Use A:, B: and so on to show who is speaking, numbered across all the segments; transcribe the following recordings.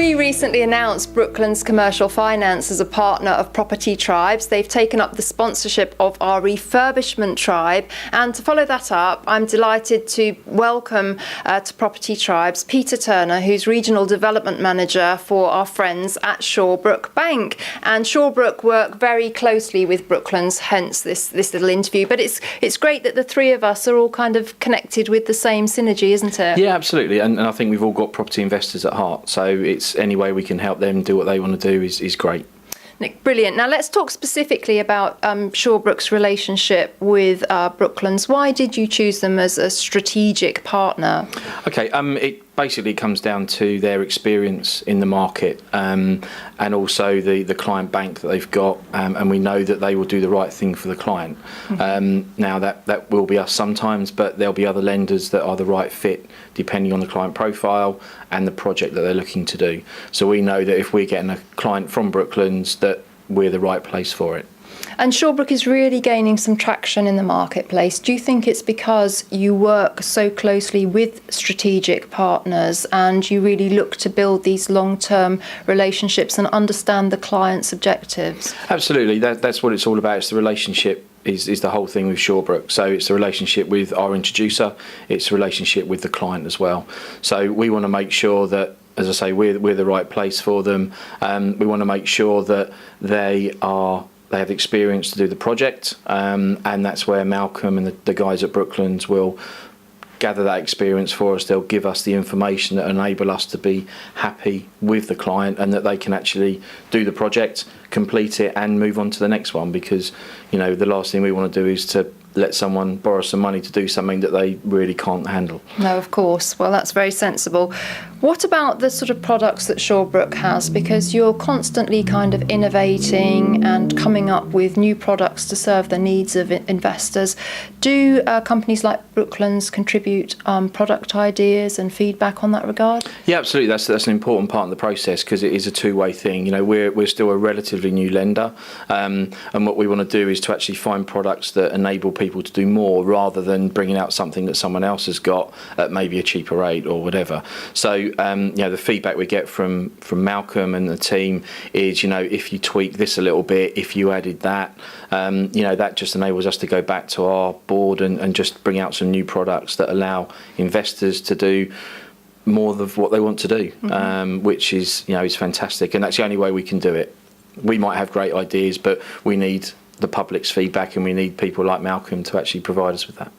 A: We recently announced Brooklands Commercial Finance as a partner of Property Tribes. They've taken up the sponsorship of our refurbishment tribe, and to follow that up, I'm delighted to welcome to Property Tribes Peter Turner, who's Regional Development Manager for our friends at Shawbrook Bank. And Shawbrook work very closely with Brooklands, hence this little interview. But it's great that the three of us are all kind of connected with the same synergy, isn't it?
B: Yeah, absolutely. And I think we've all got property investors at heart, so it's any way we can help them do what they want to do is great.
A: Nick, brilliant. Now let's talk specifically about Shawbrook's relationship with Brooklands. Why did you choose them as a strategic partner?
B: Okay, it basically comes down to their experience in the market and also the client bank that they've got, and we know that they will do the right thing for the client. Now that will be us sometimes, but there'll be other lenders that are the right fit depending on the client profile and the project that they're looking to do. So we know that if we're getting a client from Brooklands, that we're the right place for it.
A: And Shawbrook is really gaining some traction in the marketplace. Do you think it's because you work so closely with strategic partners and you really look to build these long-term relationships and understand the client's objectives?
B: Absolutely, that's what it's all about. It's the relationship is the whole thing with Shawbrook. So it's the relationship with our introducer, it's a relationship with the client as well. So we want to make sure that, as I say, we're the right place for them. We want to make sure that they have experience to do the project, and that's where Malcolm and the guys at Brooklands will gather that experience for us. They'll give us the information that enable us to be happy with the client and that they can actually do the project, complete it and move on to the next one, because the last thing we want to do is to let someone borrow some money to do something that they really can't handle.
A: No, of course. Well, that's very sensible. What about the sort of products that Shawbrook has? Because you're constantly kind of innovating and coming up with new products to serve the needs of investors. Do companies like Brooklands contribute product ideas and feedback on that regard?
B: Yeah, absolutely. That's an important part of the process, because it is a two-way thing. We're still a relatively new lender, and what we want to do is to actually find products that enable people to do more, rather than bringing out something that someone else has got at maybe a cheaper rate or whatever. So the feedback we get from Malcolm and the team is, if you tweak this a little bit, if you added that, that just enables us to go back to our board and just bring out some new products that allow investors to do more of what they want to do, which is fantastic, and that's the only way we can do it. We might have great ideas, but we need the public's feedback, and we need people like Malcolm to actually provide us with that.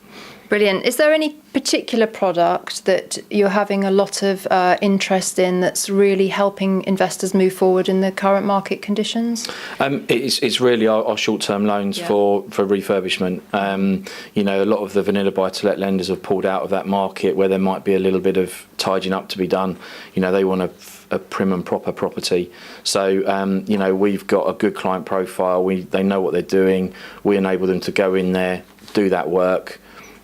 A: Brilliant. Is there any particular product that you're having a lot of interest in that's really helping investors move forward in the current market conditions?
B: It's really our short-term loans for refurbishment. A lot of the vanilla buy-to-let lenders have pulled out of that market where there might be a little bit of tidying up to be done. They want a prim and proper property. So, we've got a good client profile. They know what they're doing. We enable them to go in there, do that work,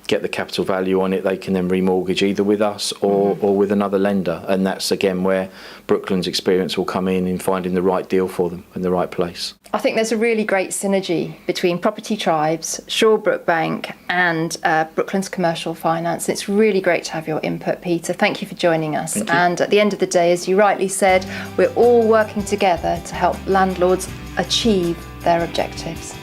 B: get the capital value on it. They can then remortgage either with us or with another lender, and that's again where Brooklands' experience will come in finding the right deal for them in the right place.
A: I think there's a really great synergy between Property Tribes, Shawbrook Bank and Brooklands Commercial Finance. It's really great to have your input, Peter. Thank you for joining us.
B: Thank you.
A: And at the end of the day, as you rightly said, we're all working together to help landlords achieve their objectives.